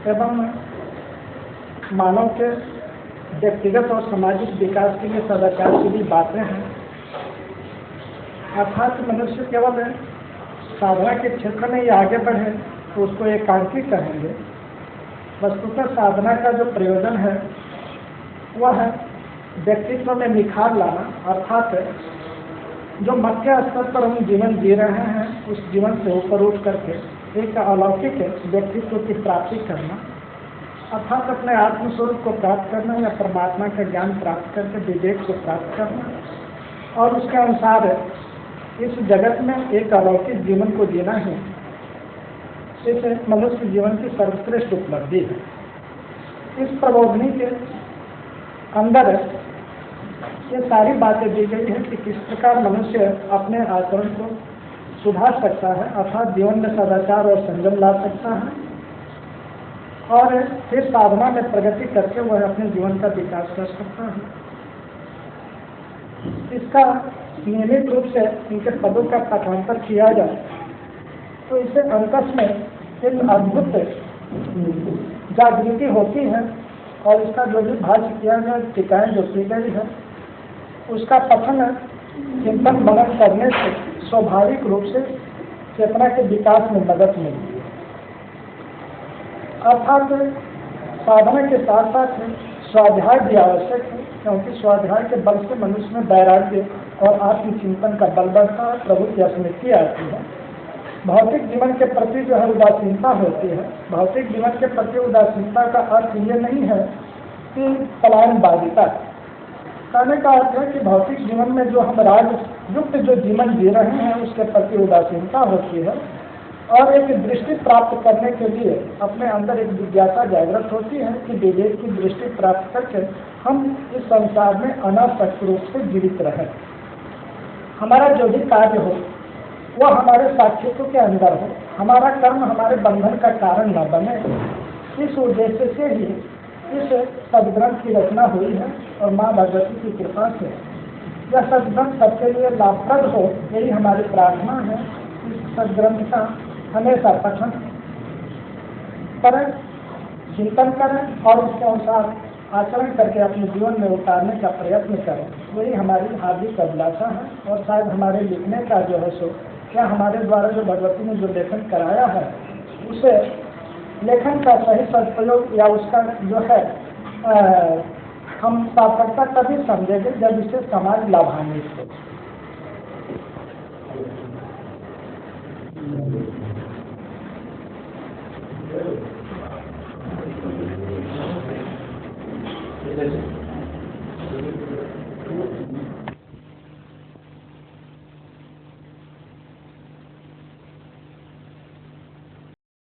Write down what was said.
एवं मानव के व्यक्तिगत और सामाजिक विकास के लिए सदाचार की भी बातें हैं। अर्थात मनुष्य केवल साधना के क्षेत्र में ही आगे बढ़े तो उसको एकांकी कहेंगे। वस्तुतः साधना का जो प्रयोजन है वह है व्यक्तित्व में निखार लाना, अर्थात जो मध्य स्तर पर हम जीवन जी रहे हैं उस जीवन से ऊपर उठ करके एक अलौकिक व्यक्तित्व की प्राप्ति करना, अर्थात अपने आत्मस्वरूप को प्राप्त करना या परमात्मा का ज्ञान प्राप्त करके विवेक को प्राप्त करना और उसके अनुसार इस जगत में एक अलौकिक जीवन को जीना है। इस मनुष्य जीवन की सर्वश्रेष्ठ उपलब्धि है। इस प्रबोधनी के अंदर ये सारी बातें दी गई है कि किस प्रकार मनुष्य अपने आचरण को सुधार सकता है, अर्थात जीवन में सदाचार और संयम ला सकता है और फिर साधना में प्रगति करके वह अपने जीवन का विकास कर सकता है। इसका नियमित रूप से इनके पदों का पाठांतर किया जाए तो इससे अंतस में एक अद्भुत जागृति होती है और इसका जो भी भाष्य किया गया, टीकाएं जो की गई है, उसका पठन चिंतन मनन करने से स्वाभाविक रूप से चेतना के विकास में मदद मिलती है। अर्थात साधना के साथ साथ स्वाध्याय भी आवश्यक है, क्योंकि स्वाध्याय के बल से मनुष्य में वैराग्य और आत्मचिंतन का बल बढ़ता है, प्रभु की स्मृति आती है। भौतिक जीवन के प्रति जो है उदासीनता होती है। भौतिक जीवन के प्रति उदासीनता का अर्थ ये नहीं है कि पलायनवादिता। कहने का अर्थ है कि भौतिक जीवन में जो हम राज युक्त जो जीवन जी रहे हैं उसके प्रति उदासीनता होती है और एक दृष्टि प्राप्त करने के लिए अपने अंदर एक जिज्ञासा जागृत होती है कि विवेक की दृष्टि प्राप्त करके हम इस संसार में अनासक्त रूप से जीवित रहें। हमारा जो भी कार्य हो वह हमारे साक्षित्व के अंदर हो, हमारा कर्म हमारे बंधन का कारण न बने। इस उद्देश्य से ही इस सदग्रंथ की रचना हुई है और माँ भगवती की कृपा से यह सदग्रंथ सबके लिए लाभप्रद हो, यही हमारी प्रार्थना है। इस सदग्रंथ का हमेशा पठन करें, चिंतन करें और उसके अनुसार आचरण करके अपने जीवन में उतारने का प्रयत्न करें, यही हमारी हार्दिक अभिलाषा है। और शायद हमारे लिखने का जो है सो क्या हमारे द्वारा जो भगवती ने जो लेखन कराया है उसे लेखन का सही सदुपयोग या उसका जो है हम सार्थकता तभी समझेंगे जब इससे समाज लाभान्वित हो।